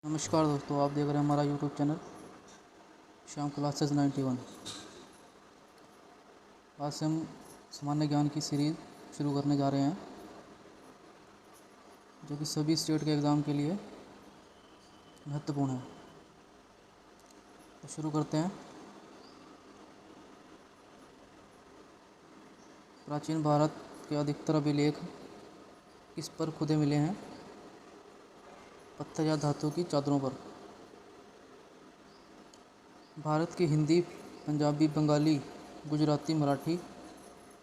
नमस्कार दोस्तों, आप देख रहे हैं हमारा यूट्यूब चैनल श्याम क्लासेस 91। आज से हम सामान्य ज्ञान की सीरीज़ शुरू करने जा रहे हैं, जो कि सभी स्टेट के एग्ज़ाम के लिए महत्वपूर्ण है। तो शुरू करते हैं। प्राचीन भारत के अधिकतर अभिलेख किस पर खुदे मिले हैं? पत्थर या धातु की चादरों पर। भारत की हिंदी, पंजाबी, बंगाली, गुजराती, मराठी,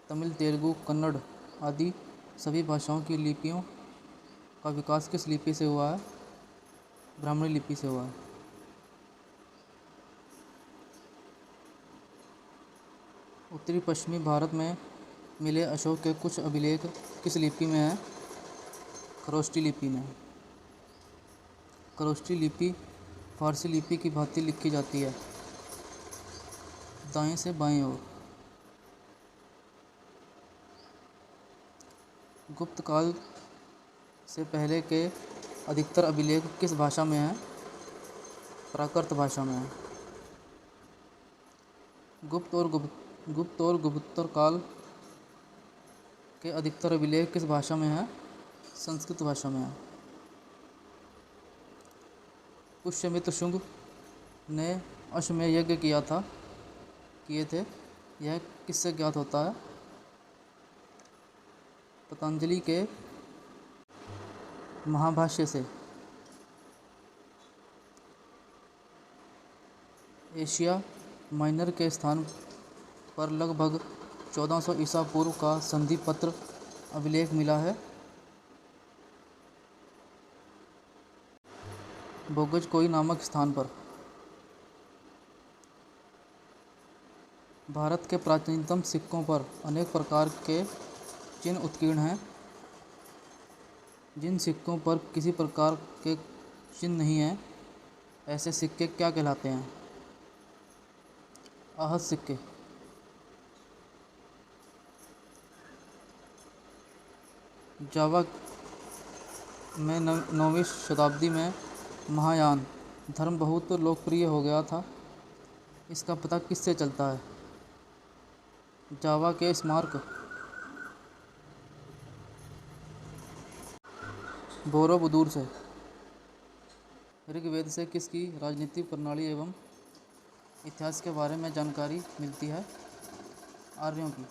तमिल, तेलुगु, कन्नड़ आदि सभी भाषाओं की लिपियों का विकास किस लिपि से हुआ है? ब्राह्मणी लिपि से हुआ है। उत्तरी पश्चिमी भारत में मिले अशोक के कुछ अभिलेख किस लिपि में हैं? खरोष्टी लिपि में। खरोष्टी लिपि फारसी लिपि की भांति लिखी जाती है, दाएं से बाएं ओर। गुप्त काल से पहले के अधिकतर अभिलेख किस भाषा में हैं? प्राकृत भाषा में हैं। गुप्त और गुप्तोत्तर काल के अधिकतर अभिलेख किस भाषा में हैं? संस्कृत भाषा में हैं। पुष्यमित्र शुंग ने अश्वमेध यज्ञ किए थे, यह किससे ज्ञात होता है? पतंजलि के महाभाष्य से। एशिया माइनर के स्थान पर लगभग 1400 ईसा पूर्व का संधि पत्र अभिलेख मिला है। बोगज कोई नामक स्थान पर। भारत के प्राचीनतम सिक्कों पर अनेक प्रकार के चिन्ह उत्कीर्ण हैं। जिन सिक्कों पर किसी प्रकार के चिन्ह नहीं हैं, ऐसे सिक्के क्या कहलाते हैं? आहत सिक्के। जावा में 9वीं शताब्दी में महायान धर्म बहुत लोकप्रिय हो गया था। इसका पता किससे चलता है? जावा के स्मारक बोरोबुदूर से। ऋग्वेद से किसकी राजनीतिक प्रणाली एवं इतिहास के बारे में जानकारी मिलती है? आर्यों की।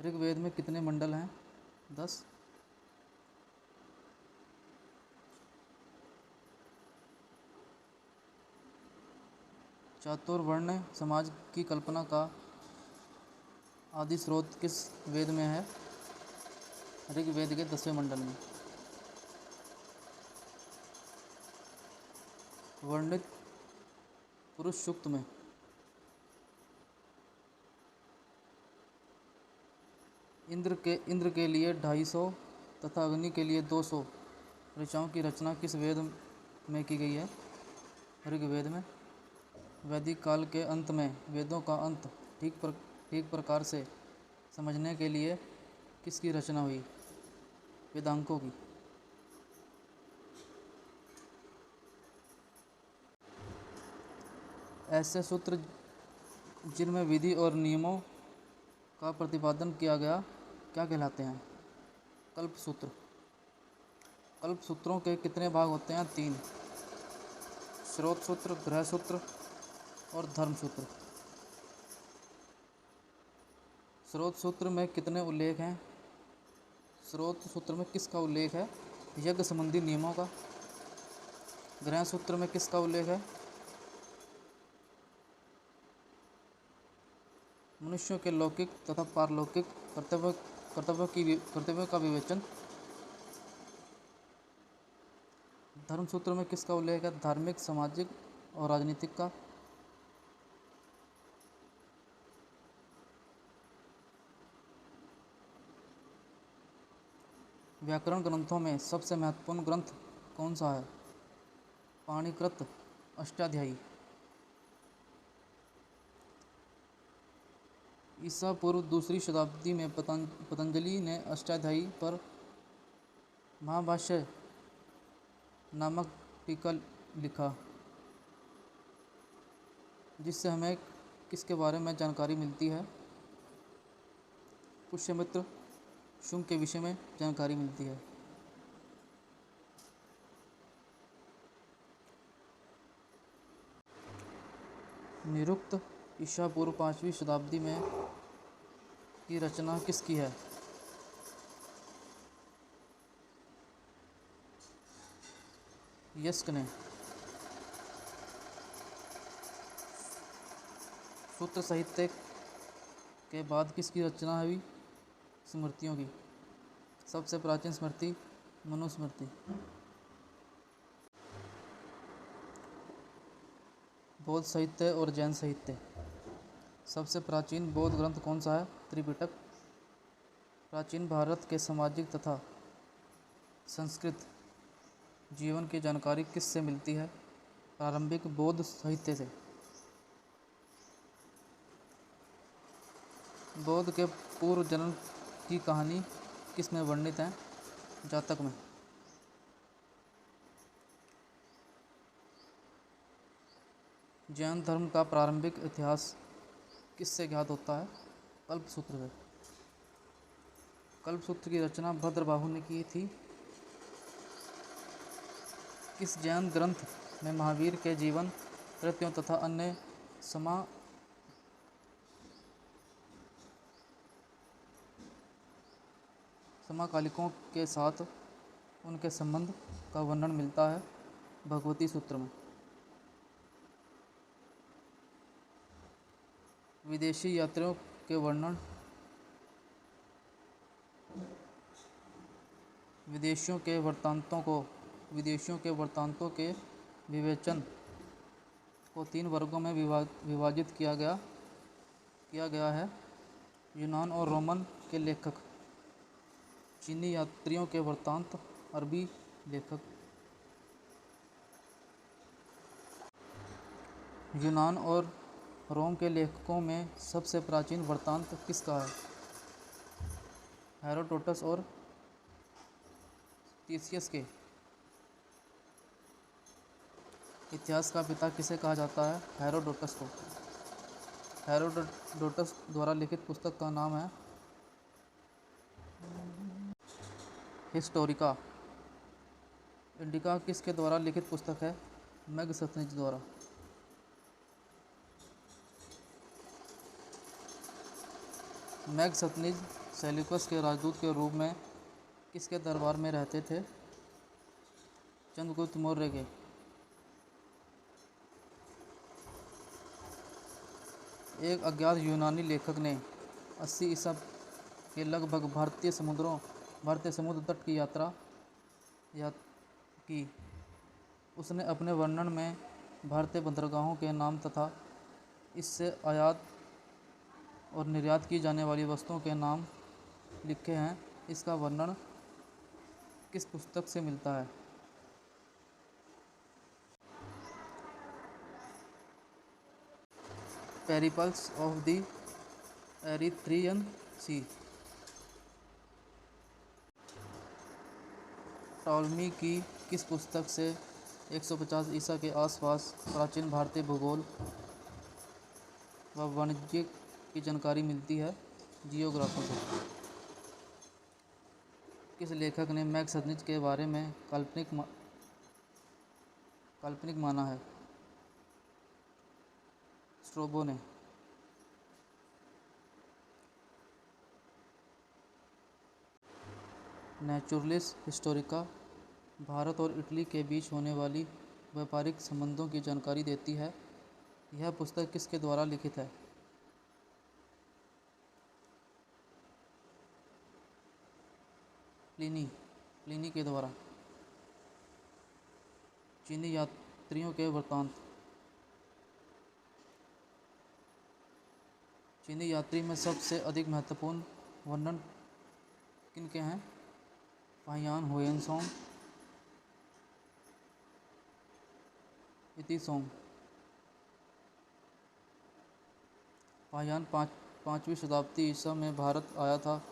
ऋग्वेद में कितने मंडल हैं? 10। चातुर्वर्ण समाज की कल्पना का आदि स्रोत किस वेद में है? ऋग्वेद के 10वें मंडल में। वर्णित पुरुष सूक्त में। इंद्र के लिए 250 तथा अग्नि के लिए 200 ऋचाओं की रचना किस वेद में की गई है? ऋग्वेद में। वैदिक काल के अंत में वेदों का अंत ठीक प्रकार से समझने के लिए किसकी रचना हुई? वेदांगों की। ऐसे सूत्र जिनमें विधि और नियमों का प्रतिपादन किया गया क्या कहलाते हैं? कल्प सूत्र। कल्प सूत्रों के कितने भाग होते हैं? 3। स्रोत सूत्र, ग्रह सूत्र और धर्म सूत्र। स्रोत सूत्र में कितने उल्लेख हैं? स्रोत सूत्र में किसका उल्लेख है? यज्ञ संबंधी नियमों का। ग्रह सूत्र में किसका उल्लेख है? मनुष्यों के लौकिक तथा पारलौकिक कर्तव्यों का विवेचन। धर्म सूत्र में किसका उल्लेख है? धार्मिक, सामाजिक और राजनीतिक का। व्याकरण ग्रंथों में सबसे महत्वपूर्ण ग्रंथ कौन सा है? पाणिकृत अष्टाध्यायी। ईसा पूर्व 2री शताब्दी में पतंजलि ने अष्टाध्यायी पर महाभाष्य नामक टीका लिखा, जिससे हमें किसके बारे में जानकारी मिलती है? पुष्यमित्र शुंग के विषय में जानकारी मिलती है। निरुक्त ईसा पूर्व 5वीं शताब्दी में की रचना किसकी है? यस्क ने। सूत्र साहित्य के बाद किसकी रचना हुई? स्मृतियों की। सबसे प्राचीन स्मृति मनुस्मृति। बौद्ध साहित्य और जैन साहित्य। सबसे प्राचीन बौद्ध ग्रंथ कौन सा है? त्रिपिटक। प्राचीन भारत के सामाजिक तथा संस्कृत जीवन की जानकारी किससे मिलती है? प्रारंभिक बौद्ध साहित्य से। बौद्ध के पूर्व जन्म की कहानी किस में वर्णित है? जातक में। जैन धर्म का प्रारंभिक इतिहास किससे ज्ञात होता है? कल्पसूत्र से। कल्पसूत्र की रचना भद्रबाहु ने की थी। किस जैन ग्रंथ में महावीर के जीवन कृत्यों तथा अन्य समकालिकों के साथ उनके संबंध का वर्णन मिलता है? भगवती सूत्र में। विदेशी यात्रियों के वर्णन विदेशियों के वृत्तांतों के विवेचन को 3 वर्गों में विभाजित किया गया है। यूनान और रोमन के लेखक, चीनी यात्रियों के वृत्तांत, अरबी लेखक। यूनान और रोम के लेखकों में सबसे प्राचीन वृत्तांत किसका है? हेरोडोटस और टीसीएस के। इतिहास का पिता किसे कहा जाता है? हेरोडोटस को। हेरोडोटस द्वारा लिखित पुस्तक का नाम है हिस्टोरिका। इंडिका किसके द्वारा लिखित पुस्तक है? मेगस्थनीज द्वारा। मेगस्थनीज सेल्यूकस के राजदूत के रूप में किसके दरबार में रहते थे? चंद्रगुप्त मौर्य के। एक अज्ञात यूनानी लेखक ने 80 ईसा के लगभग भारतीय समुद्र तट की यात्रा की। उसने अपने वर्णन में भारतीय बंदरगाहों के नाम तथा इससे आयात और निर्यात की जाने वाली वस्तुओं के नाम लिखे हैं। इसका वर्णन किस पुस्तक से मिलता है? Periplus of the Erythraean sea. Ptolemy की किस पुस्तक से 150 ईसा के आसपास प्राचीन भारतीय भूगोल व वाणिज्य की जानकारी मिलती है? जियोग्राफी से। किस लेखक ने मैगस्थनीज के बारे में काल्पनिक माना है? स्ट्रोबो ने। नेचुरलिस हिस्टोरिका भारत और इटली के बीच होने वाली व्यापारिक संबंधों की जानकारी देती है। यह पुस्तक किसके द्वारा लिखित है? प्लिनी के द्वारा। चीनी यात्रियों के वृत्तांत। चीनी यात्री में सबसे अधिक महत्वपूर्ण वर्णन किनके हैं? फाहियान हुएनसांग, इतिसोंग। फाहियान 5वीं शताब्दी ईसा में भारत आया था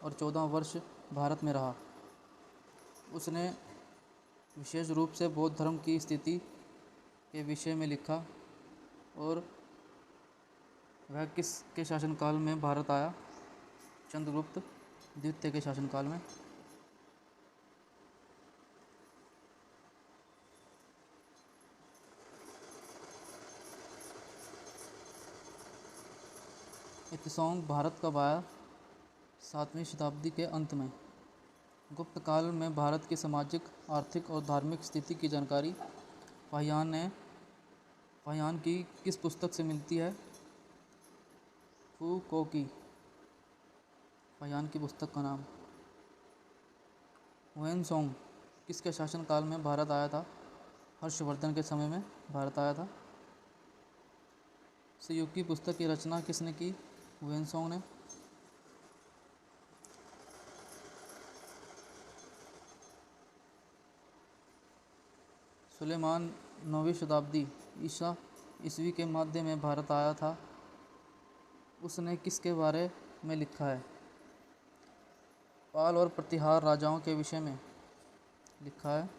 और 14 वर्ष भारत में रहा। उसने विशेष रूप से बौद्ध धर्म की स्थिति के विषय में लिखा। और वह किसके शासनकाल में भारत आया? चंद्रगुप्त द्वितीय के शासनकाल में। इत्सोंग भारत कब आया? 7वीं शताब्दी के अंत में। गुप्त काल में भारत की सामाजिक, आर्थिक और धार्मिक स्थिति की जानकारी फाहियान की किस पुस्तक से मिलती है? फूको की। फाहियान की पुस्तक का नाम। हुएनसोंग किसके शासनकाल में भारत आया था? हर्षवर्धन के समय में भारत आया था। संयुग की पुस्तक की रचना किसने की? हुएनसोंग ने। सुलेमान 9वीं शताब्दी ईस्वी के मध्य में भारत आया था। उसने किसके बारे में लिखा है? पाल और प्रतिहार राजाओं के विषय में लिखा है।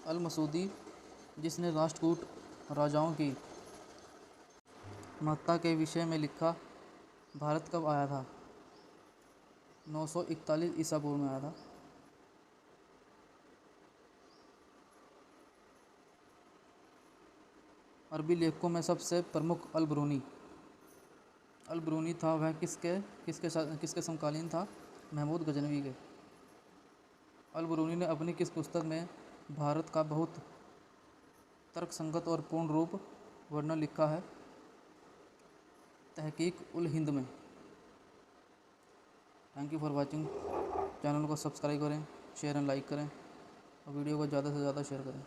अल मसूदी जिसने राष्ट्रकूट राजाओं की महत्ता के विषय में लिखा। भारत कब आया था? 941 ईसा पूर्व में आया था। अरबी लेखकों में सबसे प्रमुख अल ब्रूनी था। वह किसके समकालीन था? महमूद गजनवी के। अल ब्रूनी ने अपनी किस पुस्तक में भारत का बहुत तर्कसंगत और पूर्ण रूप वर्णन लिखा है? तहकीक उल हिंद में। Thank you for watching. Channel को सब्सक्राइब करें, शेयर एंड लाइक करें और वीडियो को ज़्यादा से ज़्यादा शेयर करें।